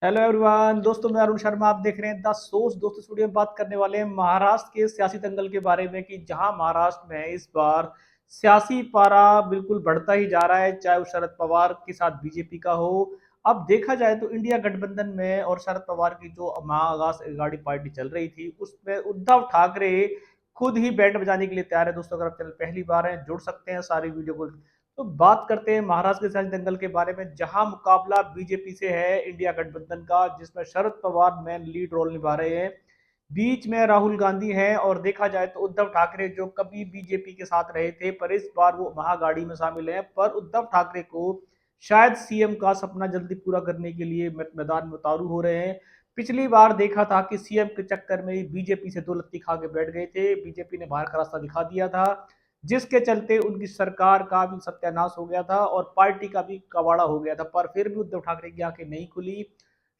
Hello everyone दोस्तों, मैं अरुण शर्मा। आप देख रहे हैं द सोर्स। दोस्तों, स्टूडियो में बात करने वाले हैं महाराष्ट्र के सियासी दंगल के बारे में कि जहां महाराष्ट्र में इस बार सियासी पारा बिल्कुल बढ़ता ही जा रहा है, चाहे वो शरद पवार के साथ बीजेपी का हो। अब देखा जाए तो इंडिया गठबंधन में और शरद पवार की जो महाआकाश अघाड़ी पार्टी चल रही थी उसमें उद्धव ठाकरे खुद ही बैंड बजाने के लिए तैयार है। दोस्तों, अगर आप चैनल पहली बार हैं जुड़ सकते हैं सारी वीडियो को। तो बात करते हैं महाराष्ट्र के सियासी दंगल के बारे में, जहां मुकाबला बीजेपी से है इंडिया गठबंधन का, जिसमें Sharad Pawar main lead role निभा रहे हैं। बीच में राहुल गांधी हैं और देखा जाए तो उद्धव ठाकरे जो कभी बीजेपी के साथ रहे थे पर इस बार वो महागाड़ी में शामिल हैं। पर उद्धव ठाकरे को शायद सीएम का सपना जल्दी पूरा करने के लिए मैदान में उतारू हो रहे हैं। पिछली बार देखा था कि सीएम के चक्कर में बीजेपी से दो लत्ती खा के बैठ गए थे, बीजेपी ने बाहर का रास्ता दिखा दिया था, जिसके चलते उनकी सरकार का भी सत्यानाश हो गया था और पार्टी का भी कबाड़ा हो गया था। पर फिर भी उद्धव ठाकरे की आंखें नहीं खुली।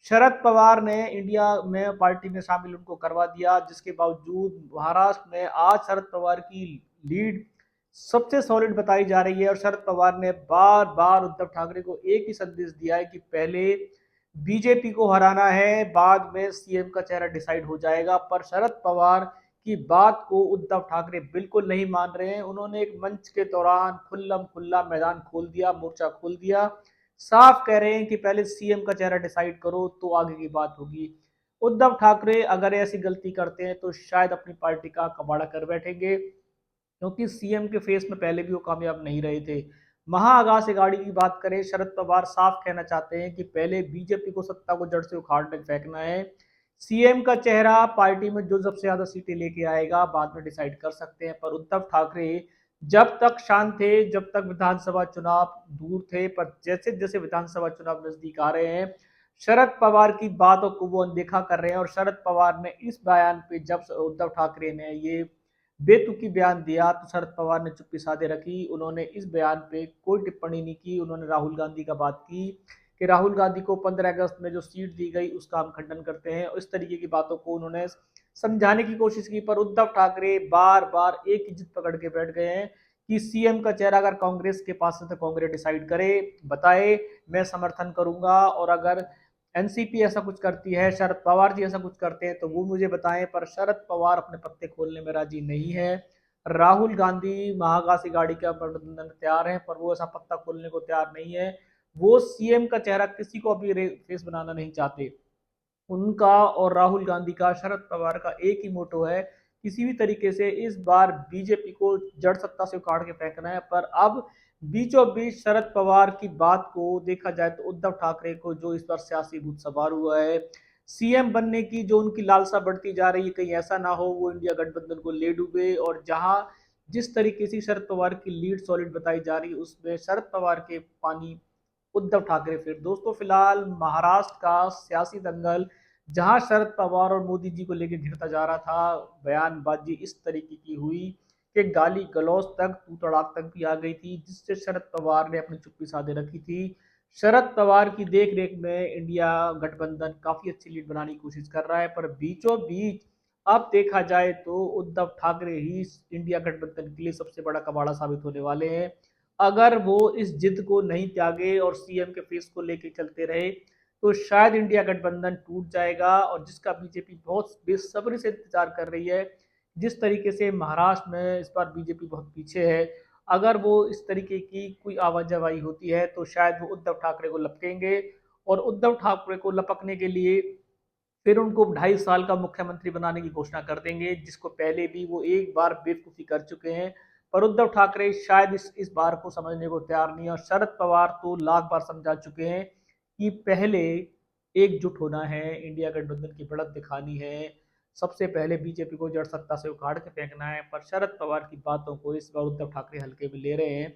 शरद पवार ने इंडिया में पार्टी में शामिल उनको करवा दिया, जिसके बावजूद महाराष्ट्र में आज शरद पवार की लीड सबसे सॉलिड बताई जा रही है। और शरद पवार ने बार बार उद्धव ठाकरे को एक ही संदेश दिया है कि पहले बीजेपी को हराना है, बाद में सीएम का चेहरा डिसाइड हो जाएगा। पर शरद पवार की बात को उद्धव ठाकरे बिल्कुल नहीं मान रहे हैं। उन्होंने एक मंच के दौरान खुल्लम खुल्ला मैदान खोल दिया, मोर्चा खोल दिया, साफ कह रहे हैं कि पहले सीएम का चेहरा डिसाइड करो तो आगे की बात होगी। उद्धव ठाकरे अगर ऐसी गलती करते हैं तो शायद अपनी पार्टी का कबाड़ा कर बैठेंगे, क्योंकि सीएम के फेस में पहले भी वो कामयाब नहीं रहे थे। महाआगाज से गाड़ी की बात करें, शरद पवार साफ कहना चाहते हैं कि पहले बीजेपी को सत्ता को जड़ से उखाड़ने फेंकना है। सीएम का चेहरा पार्टी में जो सबसे ज्यादा सीटें लेके आएगा बाद में डिसाइड कर सकते हैं। पर उद्धव ठाकरे जब तक शांत थे, जब तक विधानसभा चुनाव दूर थे, पर जैसे जैसे विधानसभा चुनाव नजदीक आ रहे हैं शरद पवार की बातों को वो अनदेखा कर रहे हैं। और शरद पवार ने इस बयान पे, जब उद्धव ठाकरे ने ये बेतुकी बयान दिया तो शरद पवार ने चुप्पी साधे रखी। उन्होंने इस बयान पे कोई टिप्पणी नहीं की। उन्होंने राहुल गांधी का बात की कि राहुल गांधी को 15 अगस्त में जो सीट दी गई उसका हम खंडन करते हैं। इस तरीके की बातों को उन्होंने समझाने की कोशिश की। पर उद्धव ठाकरे बार बार एक ही जिद पकड़ के बैठ गए हैं कि सीएम का चेहरा अगर कांग्रेस के पास है तो कांग्रेस डिसाइड करे, बताए, मैं समर्थन करूंगा। और अगर एनसीपी ऐसा कुछ करती है, शरद पवार जी ऐसा कुछ करते हैं तो वो मुझे बताएं। पर शरद पवार अपने पत्ते खोलने में राजी नहीं है। राहुल गांधी महागासी गाड़ी का प्रबंधन में तैयार है पर वो ऐसा पत्ता खोलने को तैयार नहीं है। वो सीएम का चेहरा किसी को अभी फेस बनाना नहीं चाहते। उनका और राहुल गांधी का, शरद पवार का एक ही मोटो है, किसी भी तरीके से इस बार बीजेपी को जड़ सत्ता से उखाड़ के फेंकना है। पर अब बीचों बीच शरद पवार की बात को देखा जाए तो उद्धव ठाकरे को जो इस बार सियासी भूत सवार हुआ है, सीएम बनने की जो उनकी लालसा बढ़ती जा रही है, कहीं ऐसा ना हो वो इंडिया गठबंधन को ले डूबे। और जहां जिस तरीके से शरद पवार की लीड सॉलिड बताई जा रही है उसमें शरद पवार के पानी उद्धव ठाकरे फिर। दोस्तों, फिलहाल महाराष्ट्र का सियासी दंगल जहां शरद पवार और मोदी जी को लेकर घिरता जा रहा था, बयानबाजी इस तरीके की हुई कि गाली गलौज तक, तू तड़ाक तक भी आ गई थी, जिससे शरद पवार ने अपनी चुप्पी साधे रखी थी। शरद पवार की देख रेख में इंडिया गठबंधन काफी अच्छी लीड बनाने की कोशिश कर रहा है। पर बीचों बीच अब देखा जाए तो उद्धव ठाकरे ही इंडिया गठबंधन के लिए सबसे बड़ा कबाड़ा साबित होने वाले हैं। अगर वो इस जिद को नहीं त्यागे और सीएम के फेस को लेकर चलते रहे तो शायद इंडिया गठबंधन टूट जाएगा, और जिसका बीजेपी बहुत बेसब्री से इंतजार कर रही है। जिस तरीके से महाराष्ट्र में इस बार बीजेपी बहुत पीछे है, अगर वो इस तरीके की कोई आवाजाही होती है तो शायद वो उद्धव ठाकरे को लपकेंगे। और उद्धव ठाकरे को लपकने के लिए फिर उनको 2.5 साल का मुख्यमंत्री बनाने की घोषणा कर देंगे, जिसको पहले भी वो एक बार बेवकूफ़ी कर चुके हैं। पर उद्धव ठाकरे शायद इस बार को समझने को तैयार नहीं है। और शरद पवार तो लाख बार समझा चुके हैं कि पहले एकजुट होना है, इंडिया गठबंधन की बढ़त दिखानी है, सबसे पहले बीजेपी को जड़ सत्ता से उखाड़ के फेंकना है। पर शरद पवार की बातों को इस बार उद्धव ठाकरे हल्के में ले रहे हैं।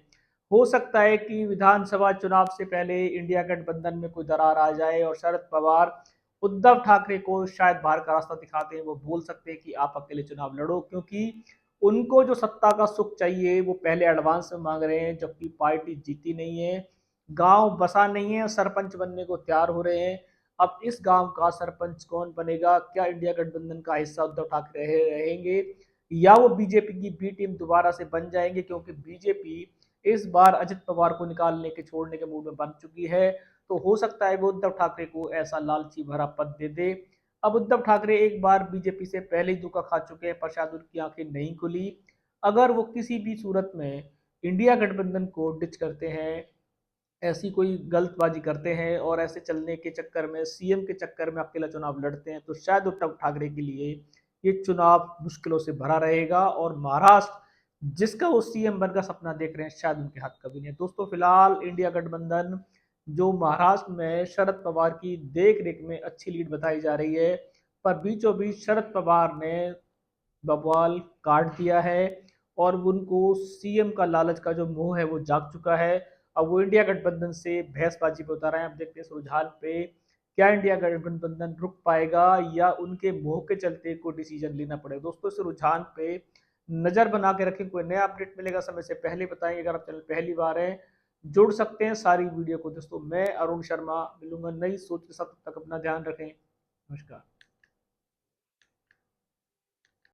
हो सकता है कि विधानसभा चुनाव से पहले इंडिया गठबंधन में कोई दरार आ जाए और शरद पवार उद्धव ठाकरे को शायद बाहर का रास्ता दिखाते हैं। वो बोल सकते हैं कि आप अकेले चुनाव लड़ो, क्योंकि उनको जो सत्ता का सुख चाहिए वो पहले एडवांस में मांग रहे हैं, जबकि पार्टी जीती नहीं है, गांव बसा नहीं है, सरपंच बनने को तैयार हो रहे हैं। अब इस गांव का सरपंच कौन बनेगा? क्या इंडिया गठबंधन का हिस्सा उद्धव ठाकरे रहेंगे या वो बीजेपी की बी टीम दोबारा से बन जाएंगे? क्योंकि बीजेपी इस बार अजित पवार को निकालने के छोड़ने के मूड में बन चुकी है। तो हो सकता है वो उद्धव ठाकरे को ऐसा लालची भरा पद दे दे। अब उद्धव ठाकरे एक बार बीजेपी से पहले ही धोखा खा चुके हैं, पर शायद उनकी आंखें नहीं खुली। अगर वो किसी भी सूरत में इंडिया गठबंधन को डिच करते हैं, ऐसी कोई गलतबाजी करते हैं और ऐसे चलने के चक्कर में, सीएम के चक्कर में अकेला चुनाव लड़ते हैं, तो शायद उद्धव ठाकरे के लिए ये चुनाव मुश्किलों से भरा रहेगा और महाराष्ट्र जिसका वो सीएम बनकर सपना देख रहे हैं, शायद उनके हाथ कभी नहीं है। दोस्तों, फिलहाल इंडिया गठबंधन जो महाराष्ट्र में शरद पवार की देख रेख में अच्छी लीड बताई जा रही है, पर बीचों बीच शरद पवार ने बवाल काट दिया है और उनको सीएम का लालच का जो मोह है वो जाग चुका है। अब वो इंडिया गठबंधन से बहसबाजी पे उतर आए हैं। अब देखते हैं इस रुझान पे क्या इंडिया गठबंधन रुक पाएगा या उनके मोह के चलते कोई डिसीजन लेना पड़ेगा। दोस्तों, इस रुझान पे नजर बना के रखें, कोई नया अपडेट मिलेगा समय से पहले बताएंगे। अगर आप चैनल पहली बार है, जुड़ सकते हैं सारी वीडियो को। दोस्तों, मैं अरुण शर्मा मिलूंगा नई सोच के साथ, तब तक अपना ध्यान रखें। नमस्कार।